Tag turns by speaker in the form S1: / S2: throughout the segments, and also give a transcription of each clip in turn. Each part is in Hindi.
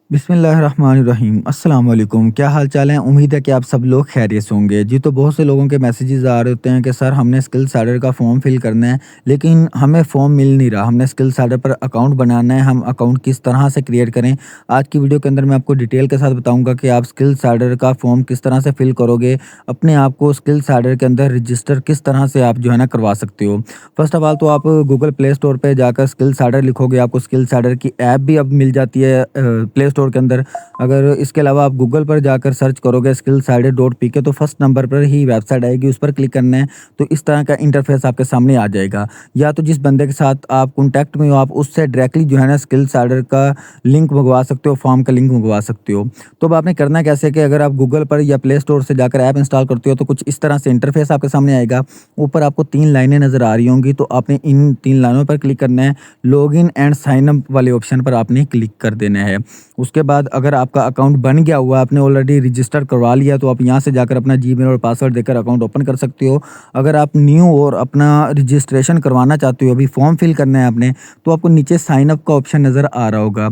S1: बिस्मिल्लाहिर्रहमानिर्रहीम। अस्सलाम वालेकुम। क्या हाल चाल है? उम्मीद है कि आप सब लोग खैरियत से होंगे। जी, तो बहुत से लोगों के मैसेजेस आ रहे होते हैं कि सर हमने स्किल्स एडर का फॉर्म फिल करना है, लेकिन हमें फॉर्म मिल नहीं रहा। हमने स्किल्स एडर पर अकाउंट बनाना है, हम अकाउंट किस तरह से क्रिएट करें? आज की वीडियो के अंदर मैं आपको डिटेल के साथ बताऊंगा कि आप स्किल्स एडर का फॉर्म किस तरह से फिल करोगे, अपने आप को स्किल्स एडर के अंदर रजिस्टर किस तरह से आप जो है ना करवा सकते हो। फर्स्ट ऑफ ऑल तो आप गूगल प्ले स्टोर पे जाकर स्किल्स एडर लिखोगे, आपको स्किल्स एडर की ऐप भी अब मिल जाती है प्ले स्टोर के अंदर। अगर इसके अलावा आप गूगल पर जाकर सर्च करोगे स्किल्स एडर डॉट पी के, तो फर्स्ट नंबर पर ही वेबसाइट आएगी, उस पर क्लिक करना है। तो इस तरह का इंटरफेस आपके सामने आ जाएगा। या तो जिस बंदे के साथ आप कॉन्टैक्ट में हो, आप उससे डायरेक्टली जो है ना स्किल्स एडर का लिंक मंगवा सकते हो, फॉर्म का लिंक मंगवा सकते हो। तो अब आपने करना कैसे कि अगर आप गूगल पर या प्ले स्टोर से जाकर ऐप इंस्टॉल करते हो, तो कुछ इस तरह से इंटरफेस आपके सामने आएगा। ऊपर आपको 3 लाइनें नज़र आ रही होंगी, तो आपने इन 3 लाइनों पर क्लिक करना है। लॉगिन एंड साइन अप वाले ऑप्शन पर आपने क्लिक कर देना है। उसके बाद अगर आपका अकाउंट बन गया हुआ है, आपने ऑलरेडी रजिस्टर करवा लिया, तो आप यहाँ से जाकर अपना जीमेल और पासवर्ड देकर अकाउंट ओपन कर सकते हो। अगर आप न्यू और अपना रजिस्ट्रेशन करवाना चाहते हो, अभी फॉर्म फिल करना है आपने, तो आपको नीचे साइन अप का ऑप्शन नज़र आ रहा होगा,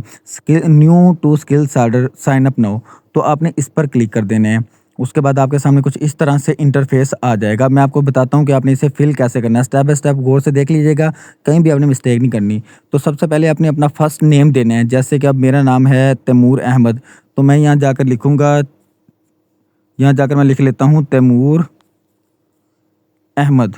S1: new to skills adder sign up now. तो आपने इस पर क्लिक कर देना है। उसके बाद आपके सामने कुछ इस तरह से इंटरफेस आ जाएगा। मैं आपको बताता हूँ कि आपने इसे फिल कैसे करना है, स्टेप बाय स्टेप गौर से देख लीजिएगा, कहीं भी आपने मिस्टेक नहीं करनी। तो सबसे पहले आपने अपना फर्स्ट नेम देना है। जैसे कि अब मेरा नाम है तैमूर अहमद, तो मैं यहाँ जाकर लिखूँगा, यहाँ जाकर मैं लिख लेता हूँ तैमूर अहमद,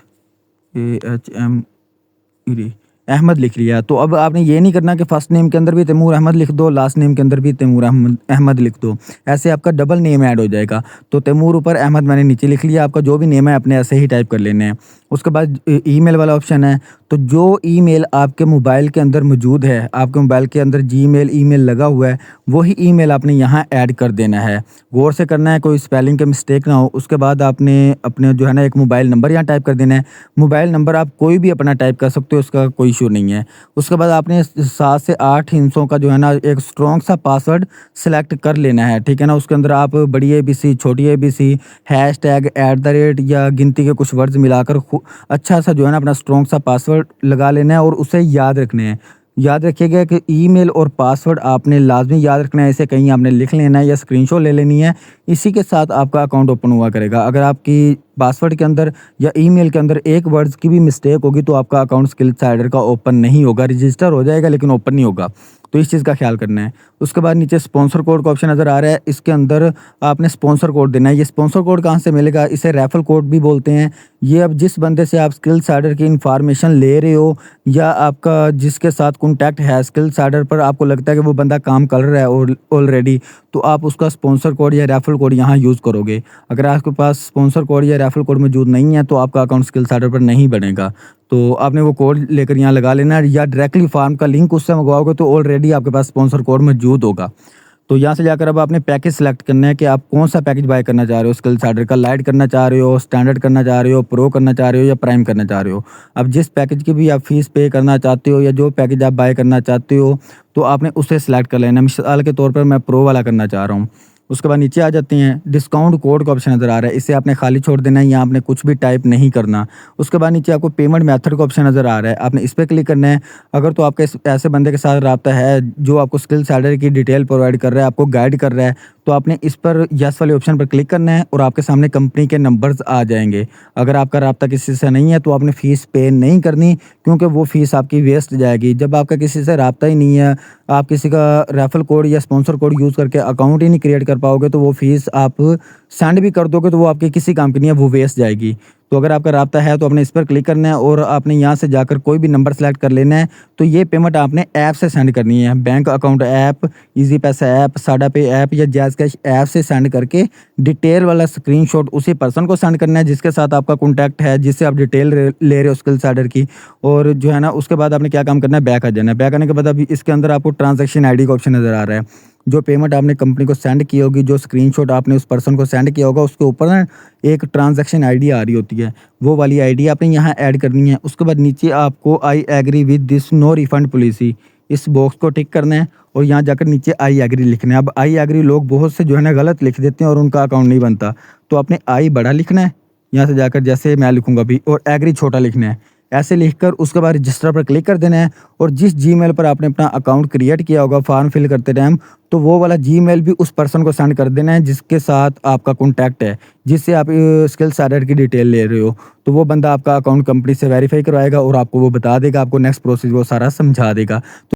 S1: AHMED, अहमद लिख लिया। तो अब आपने ये नहीं करना कि फर्स्ट नेम के अंदर भी तैमूर अहमद लिख दो, लास्ट नेम के अंदर भी तैमूर अहमद अहमद लिख दो। ऐसे आपका डबल नेम ऐड हो जाएगा। तो तैमूर ऊपर, अहमद मैंने नीचे लिख लिया। आपका जो भी नेम है अपने ऐसे ही टाइप कर लेने हैं। उसके बाद ईमेल वाला ऑप्शन है। तो जो ईमेल आपके मोबाइल के अंदर मौजूद है, आपके मोबाइल के अंदर जीमेल ईमेल लगा हुआ है, वही ईमेल आपने यहाँ ऐड कर देना है। गौर से करना है, कोई स्पेलिंग के मिस्टेक ना हो। उसके बाद आपने अपने जो है ना एक मोबाइल नंबर यहाँ टाइप कर देना है। मोबाइल नंबर आप कोई भी अपना टाइप कर सकते हो, उसका कोई इशू नहीं है। उसके बाद आपने 7 से 8 हिस्सों का जो है ना एक स्ट्रॉन्ग सा पासवर्ड सेलेक्ट कर लेना है, ठीक है ना। उसके अंदर आप बड़ी ABC, छोटी ABC, हैशटैग, @ या गिनती के कुछ वर्ड्स मिलाकर अच्छा सा जो है ना अपना स्ट्रॉन्ग सा पासवर्ड लगा लेना है और उसे याद रखने हैं। याद रखिएगा कि ईमेल और पासवर्ड आपने लाजमी याद रखना है, इसे कहीं आपने लिख लेना है या स्क्रीनशॉट ले लेनी है। इसी के साथ आपका अकाउंट ओपन हुआ करेगा। अगर आपकी पासवर्ड के अंदर या ईमेल के अंदर एक वर्ड्स की भी मिस्टेक होगी, तो आपका अकाउंट स्किल्स एडर का ओपन नहीं होगा। रजिस्टर हो जाएगा लेकिन ओपन नहीं होगा। तो इस चीज़ का ख्याल करना है। उसके बाद नीचे स्पॉन्सर कोड का ऑप्शन नज़र आ रहा है, इसके अंदर आपने स्पॉन्सर कोड देना है। ये स्पॉन्सर कोड कहाँ से मिलेगा? इसे रेफरल कोड भी बोलते हैं। ये अब जिस बंदे से आप स्किल्स एडर की इंफॉर्मेशन ले रहे हो, या आपका जिसके साथ कॉन्टैक्ट है स्किल्स एडर पर, आपको लगता है कि वो बंदा काम कर रहा है ऑलरेडी, तो आप उसका स्पॉन्सर कोड या रेफरल कोड यहाँ यूज़ करोगे। अगर आपके पास स्पॉन्सर कोड या रेफरल कोड मौजूद नहीं है, तो आपका अकाउंट स्किल्स एडर पर नहीं बनेगा। तो आपने वो कोड लेकर यहाँ लगा लेना है, या डायरेक्टली फॉर्म का लिंक उससे मंगवाओगे तो ऑलरेडी आपके पास स्पॉन्सर कोड मौजूद होगा। तो यहाँ से जाकर अब आपने पैकेज सेलेक्ट करना है कि आप कौन सा पैकेज बाय करना चाह रहे हो। स्किल्स एडर का लाइट करना चाह रहे हो, स्टैंडर्ड करना चाह रहे हो, प्रो करना चाह रहे हो, या प्राइम करना चाह रहे हो। अब जिस पैकेज की भी आप फीस पे करना चाहते हो, या जो पैकेज आप बाय करना चाहते हो, तो आपने उसे सेलेक्ट कर लेना। मिसाल के तौर पर मैं प्रो वाला करना चाह रहा हूँ। उसके बाद नीचे आ जाते हैं, डिस्काउंट कोड का ऑप्शन नज़र आ रहा है, इसे आपने खाली छोड़ देना है, यहाँ आपने कुछ भी टाइप नहीं करना। उसके बाद नीचे आपको पेमेंट मेथड का ऑप्शन नज़र आ रहा है, आपने इस पर क्लिक करना है। अगर तो आपके ऐसे बंदे के साथ रब्ता है जो आपको स्किल्स एडर की डिटेल प्रोवाइड कर रहा है, आपको गाइड कर रहा है, तो आपने इस पर यस वाले ऑप्शन पर क्लिक करना है और आपके सामने कंपनी के नंबर्स आ जाएंगे। अगर आपका रब्ता किसी से नहीं है, तो आपने फ़ीस पे नहीं करनी, क्योंकि वो फ़ीस आपकी वेस्ट जाएगी। जब आपका किसी से रब्ता ही नहीं है, आप किसी का रेफरल कोड या स्पॉन्सर कोड यूज़ करके अकाउंट ही नहीं क्रिएट कर पाओगे, तो वो फ़ीस आप सेंड भी कर दोगे तो वो आपके किसी काम की नहीं है, वो वेस्ट जाएगी। तो अगर आपका रब्ता है, तो आपने इस पर क्लिक करना है और आपने यहाँ से जाकर कोई भी नंबर सेलेक्ट कर लेना है। तो ये पेमेंट आपने ऐप से सेंड करनी है, बैंक अकाउंट ऐप, ईजी पैसा ऐप, साडा पे ऐप या जैज़ कैश ऐप से सेंड करके डिटेल वाला स्क्रीनशॉट उसी पर्सन को सेंड करना है जिसके साथ आपका कॉन्टैक्ट है, जिससे आप डिटेल ले रहे हो स्किल्स एडर की। और जो है ना उसके बाद आपने क्या काम करना है, बैक आ जाना है। बैक आने के बाद अभी इसके अंदर आपको ट्रांजैक्शन आईडी का ऑप्शन नज़र आ रहा है। जो पेमेंट आपने कंपनी को सेंड की होगी, जो स्क्रीनशॉट आपने उस पर्सन को सेंड किया होगा, उसके ऊपर ना एक ट्रांजैक्शन आईडी आ रही होती है, वो वाली आईडी आपने यहाँ ऐड करनी है। उसके बाद नीचे आपको I agree with this no refund policy, इस बॉक्स को टिक करना है और यहाँ जाकर नीचे आई एग्री लिखना है। अब आई एग्री लोग बहुत से जो है ना गलत लिख देते हैं और उनका अकाउंट नहीं बनता, तो आपने आई बड़ा लिखना है यहाँ से जाकर, जैसे मैं लिखूंगा अभी, और एग्री छोटा लिखना है। ऐसे लिखकर उसके बाद रजिस्टर पर क्लिक कर देना है और जिस जीमेल पर आपने अपना अकाउंट क्रिएट किया होगा फॉर्म फिल करते टाइम, तो वो वाला जीमेल भी उस पर्सन को सेंड कर देना है जिसके साथ आपका कॉन्टैक्ट है, जिससे आप स्किल्स एडिटर की डिटेल ले रहे हो। तो वो बंदा आपका अकाउंट कंपनी से वेरीफाई करवाएगा और आपको वो बता देगा, आपको नेक्स्ट प्रोसेस वो सारा समझा देगा।